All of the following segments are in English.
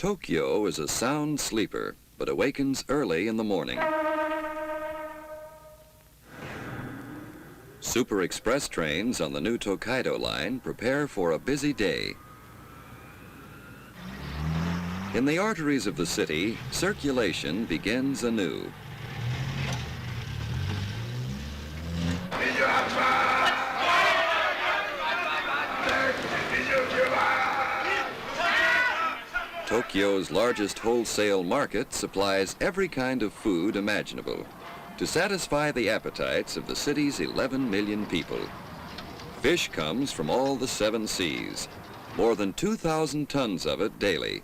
Tokyo is a sound sleeper, but awakens early in the morning. Super express trains on the new Tokaido line prepare for a busy day. In the arteries of the city, circulation begins anew. Tokyo's largest wholesale market supplies every kind of food imaginable to satisfy the appetites of the city's 11 million people. Fish comes from all the 7 seas, more than 2,000 tons of it daily.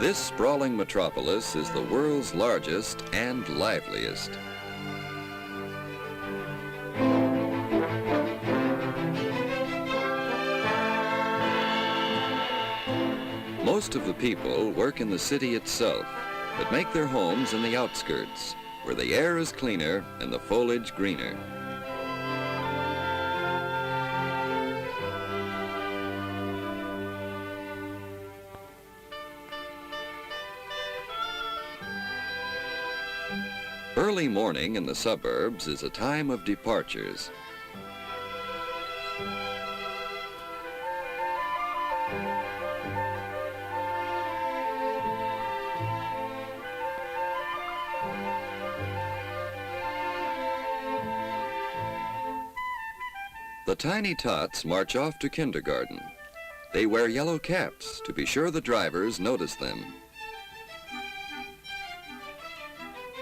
This sprawling metropolis is the world's largest and liveliest. Most of the people work in the city itself, but make their homes in the outskirts, where the air is cleaner and the foliage greener. Early morning in the suburbs is a time of departures. The tiny tots march off to kindergarten. They wear yellow caps to be sure the drivers notice them.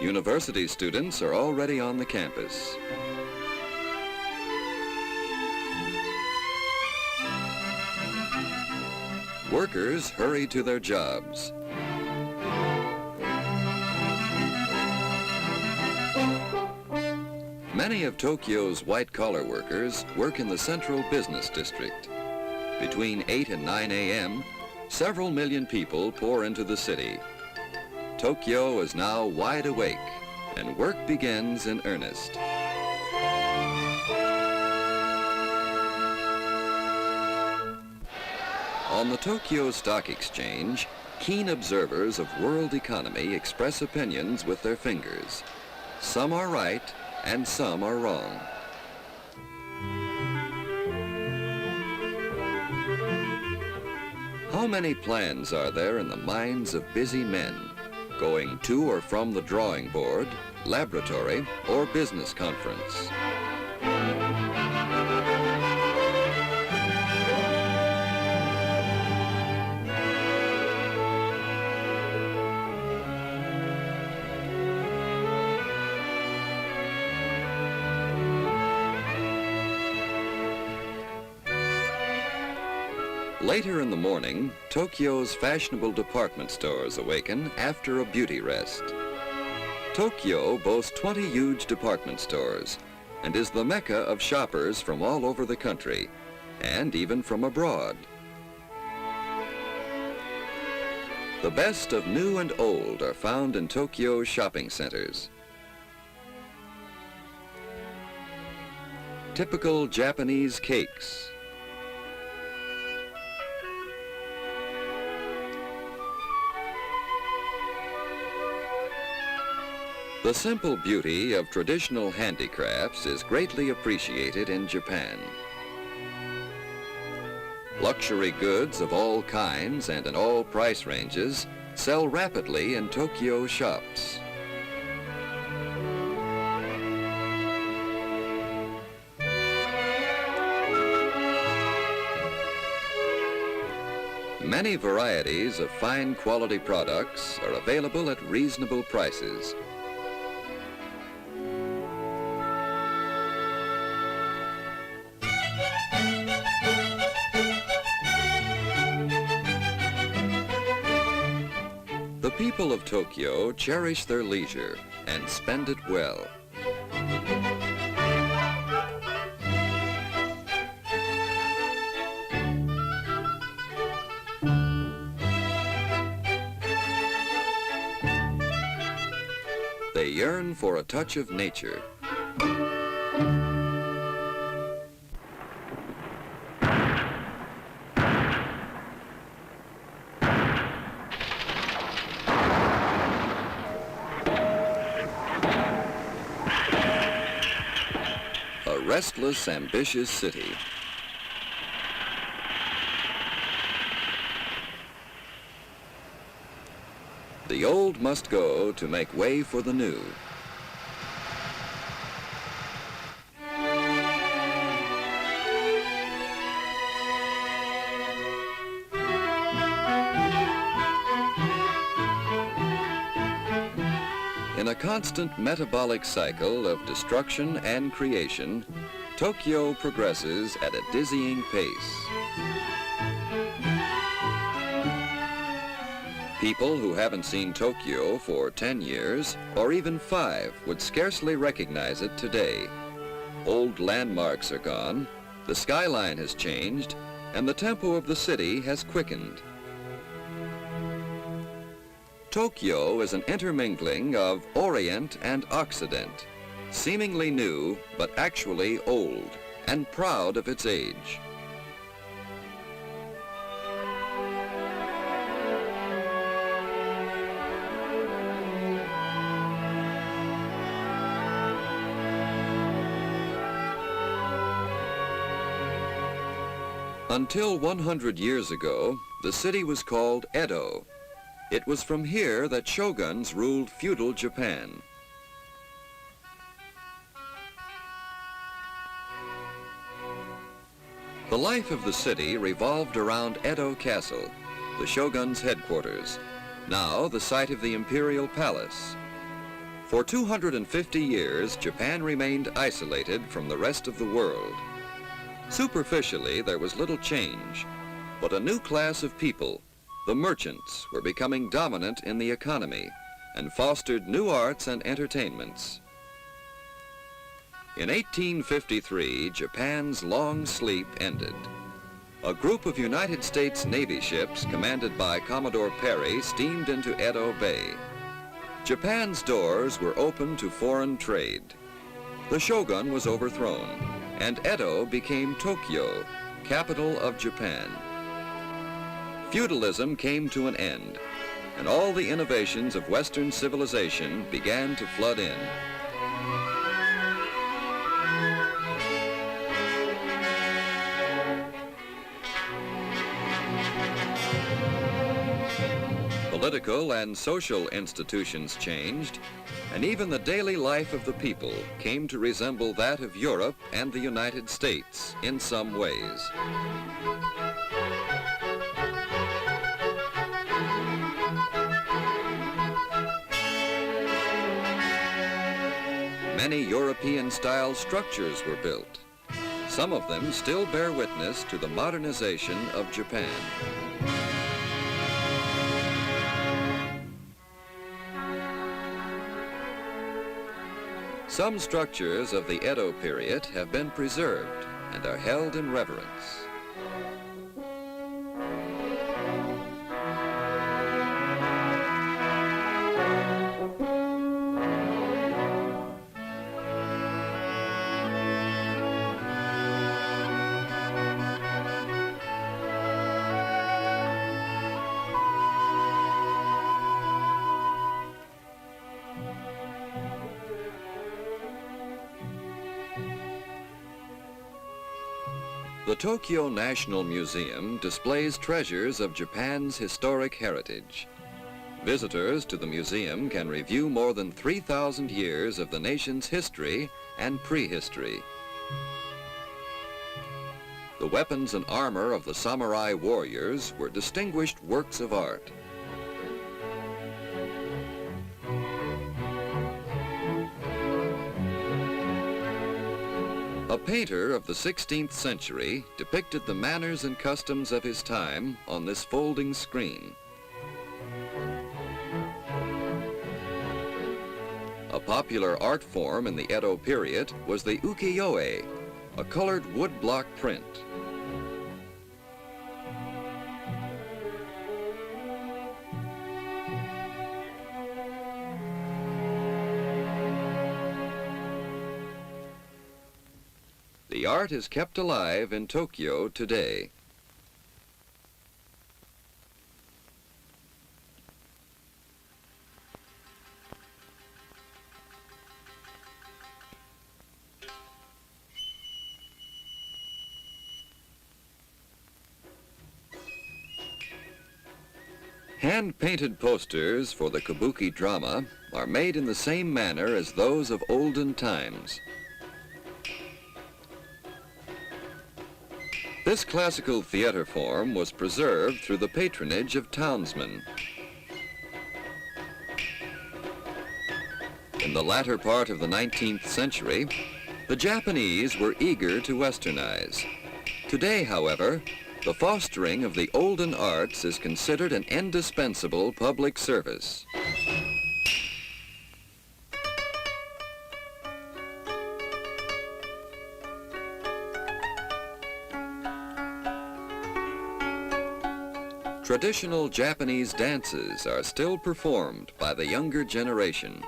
University students are already on the campus. Workers hurry to their jobs. Many of Tokyo's white-collar workers work in the central business district. Between 8 and 9 a.m., several million people pour into the city. Tokyo is now wide awake, and work begins in earnest. On the Tokyo Stock Exchange, keen observers of world economy express opinions with their fingers. Some are right, and some are wrong. How many plans are there in the minds of busy men, going to or from the drawing board, laboratory, or business conference? Later in the morning, Tokyo's fashionable department stores awaken after a beauty rest. Tokyo boasts 20 huge department stores and is the mecca of shoppers from all over the country and even from abroad. The best of new and old are found in Tokyo's shopping centers. Typical Japanese cakes, the simple beauty of traditional handicrafts is greatly appreciated in Japan. Luxury goods of all kinds and in all price ranges sell rapidly in Tokyo shops. Many varieties of fine quality products are available at reasonable prices. The people of Tokyo cherish their leisure and spend it well. yearn for a touch of nature. A restless, ambitious city. The old must go to make way for the new. In a constant metabolic cycle of destruction and creation, Tokyo progresses at a dizzying pace. People who haven't seen Tokyo for 10 years, or even 5, would scarcely recognize it today. Old landmarks are gone, the skyline has changed, and the tempo of the city has quickened. Tokyo is an intermingling of Orient and Occident, seemingly new, but actually old, and proud of its age. Until 100 years ago, the city was called Edo. It was from here that shoguns ruled feudal Japan. The life of the city revolved around Edo Castle, the shogun's headquarters, now the site of the imperial palace. For 250 years, Japan remained isolated from the rest of the world. Superficially, there was little change, but a new class of people, the merchants, were becoming dominant in the economy and fostered new arts and entertainments. In 1853, Japan's long sleep ended. A group of United States Navy ships commanded by Commodore Perry steamed into Edo Bay. Japan's doors were open to foreign trade. The shogun was overthrown, and Edo became Tokyo, capital of Japan. Feudalism came to an end, and all the innovations of Western civilization began to flood in. Political and social institutions changed, and even the daily life of the people came to resemble that of Europe and the United States in some ways. Many European-style structures were built. Some of them still bear witness to the modernization of Japan. Some structures of the Edo period have been preserved and are held in reverence. The Tokyo National Museum displays treasures of Japan's historic heritage. Visitors to the museum can review more than 3,000 years of the nation's history and prehistory. The weapons and armor of the samurai warriors were distinguished works of art. A painter of the 16th century depicted the manners and customs of his time on this folding screen. A popular art form in the Edo period was the ukiyo-e, a colored woodblock print. art is kept alive in Tokyo today. Hand-painted posters for the kabuki drama are made in the same manner as those of olden times. This classical theater form was preserved through the patronage of townsmen. In the latter part of the 19th century, the Japanese were eager to westernize. Today, however, the fostering of the olden arts is considered an indispensable public service. Traditional Japanese dances are still performed by the younger generation.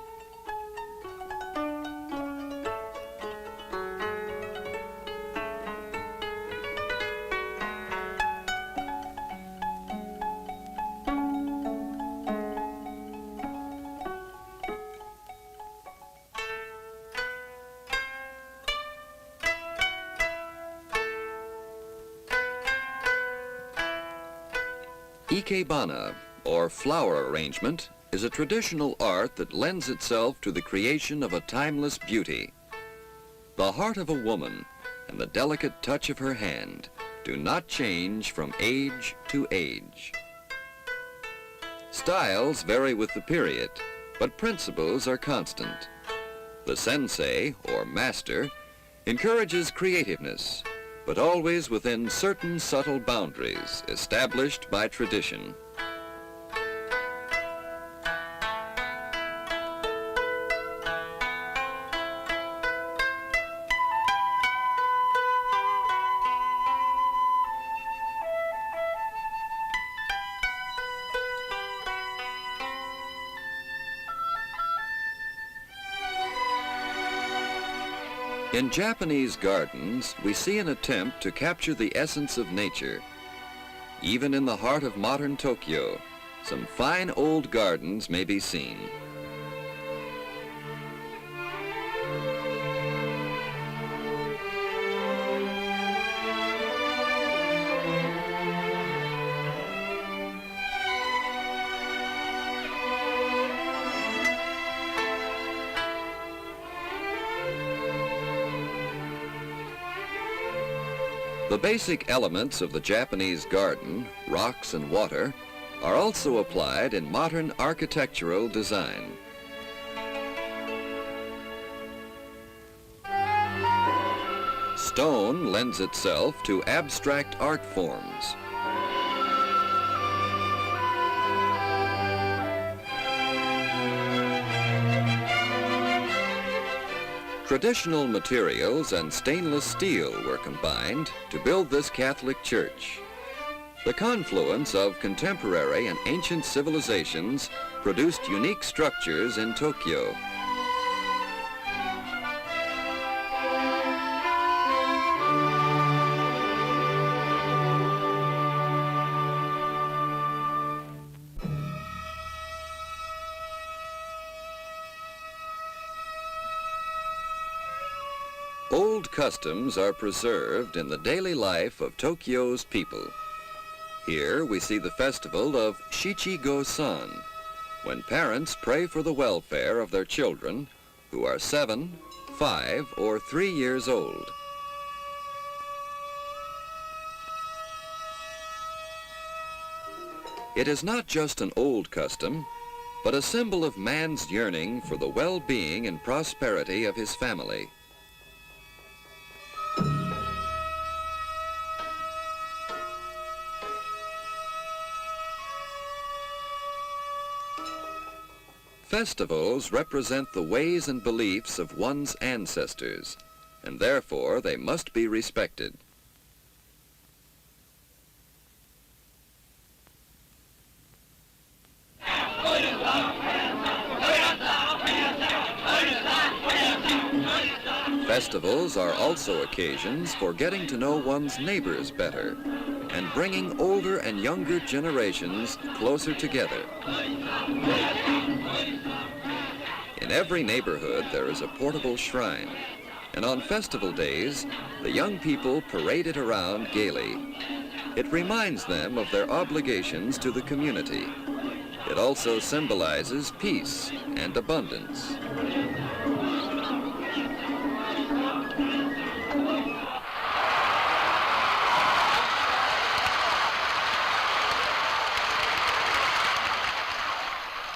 Ikebana, or flower arrangement, is a traditional art that lends itself to the creation of a timeless beauty. The heart of a woman and the delicate touch of her hand do not change from age to age. Styles vary with the period, but principles are constant. The sensei, or master, encourages creativeness, but always within certain subtle boundaries established by tradition. In Japanese gardens, we see an attempt to capture the essence of nature. Even in the heart of modern Tokyo, some fine old gardens may be seen. The basic elements of the Japanese garden, rocks and water, are also applied in modern architectural design. Stone lends itself to abstract art forms. Traditional materials and stainless steel were combined to build this Catholic church. The confluence of contemporary and ancient civilizations produced unique structures in Tokyo. Old customs are preserved in the daily life of Tokyo's people. Here we see the festival of Shichigo-san, when parents pray for the welfare of their children who are 7, 5, or 3 years old. It is not just an old custom, but a symbol of man's yearning for the well-being and prosperity of his family. Festivals represent the ways and beliefs of one's ancestors, and therefore they must be respected. Festivals are also occasions for getting to know one's neighbors better and bringing older and younger generations closer together. In every neighborhood, there is a portable shrine, and on festival days, the young people parade it around gaily. It reminds them of their obligations to the community. It also symbolizes peace and abundance.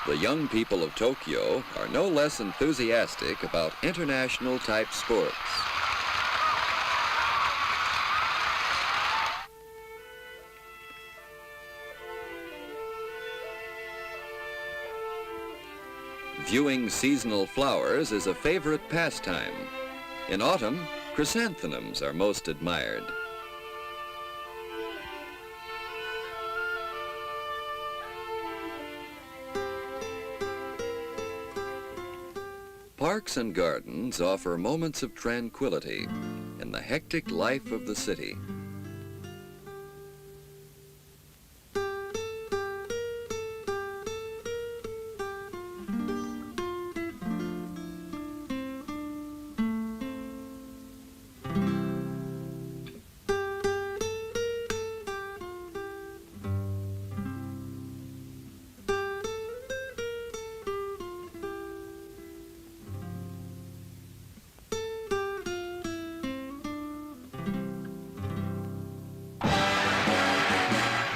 The young people of Tokyo are no less enthusiastic about international-type sports. Viewing seasonal flowers is a favorite pastime. In autumn, chrysanthemums are most admired. Parks and gardens offer moments of tranquility in the hectic life of the city.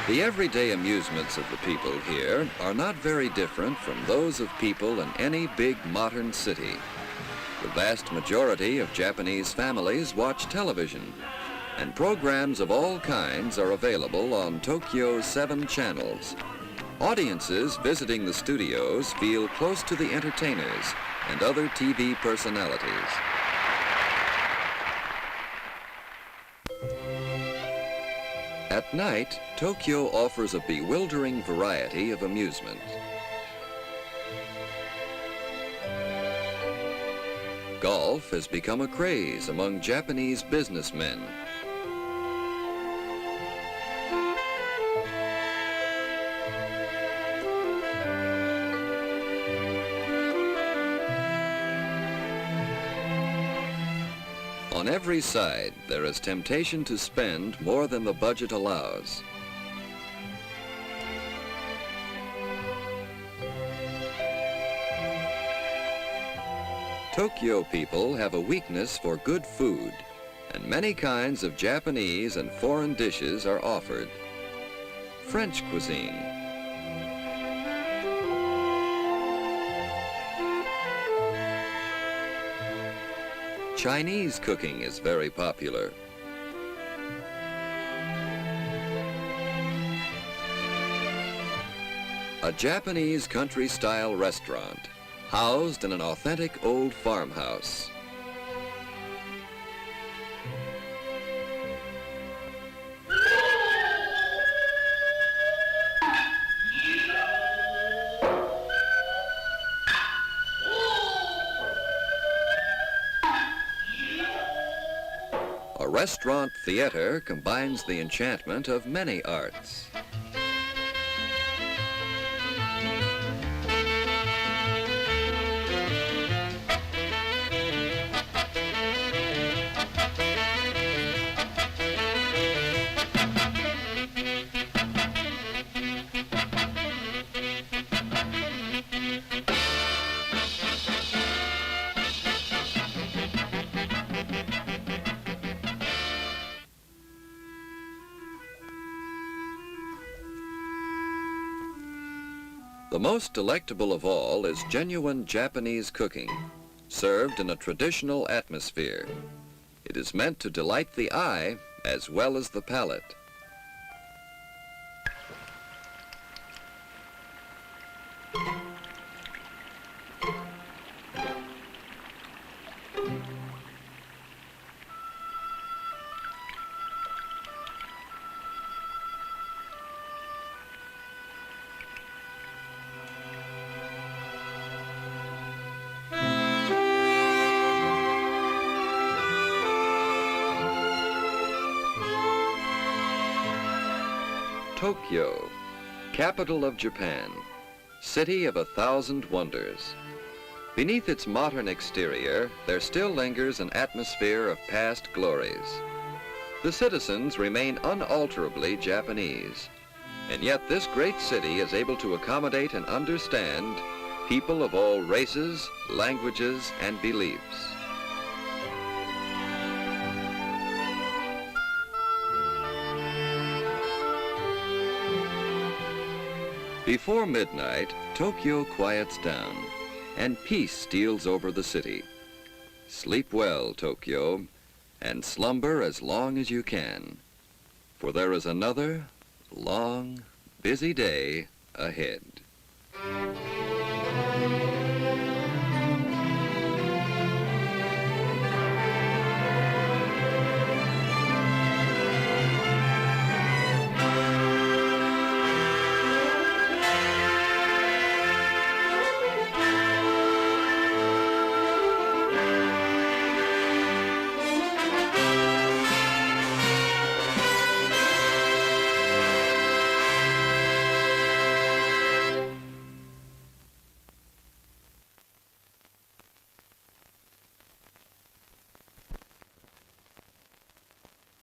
The everyday amusements of the people here are not very different from those of people in any big modern city. The vast majority of Japanese families watch television, and programs of all kinds are available on Tokyo's 7 channels. Audiences visiting the studios feel close to the entertainers and other TV personalities. At night, Tokyo offers a bewildering variety of amusement. Golf has become a craze among Japanese businessmen. On every side, there is temptation to spend more than the budget allows. Tokyo people have a weakness for good food, and many kinds of Japanese and foreign dishes are offered. French cuisine, Chinese cooking is very popular. A Japanese country-style restaurant, housed in an authentic old farmhouse. A restaurant theater combines the enchantment of many arts. The most delectable of all is genuine Japanese cooking, served in a traditional atmosphere. It is meant to delight the eye as well as the palate. Tokyo, capital of Japan, city of 1,000 wonders. Beneath its modern exterior, there still lingers an atmosphere of past glories. The citizens remain unalterably Japanese, and yet this great city is able to accommodate and understand people of all races, languages, and beliefs. Before midnight, Tokyo quiets down, and peace steals over the city. Sleep well, Tokyo, and slumber as long as you can, for there is another long, busy day ahead.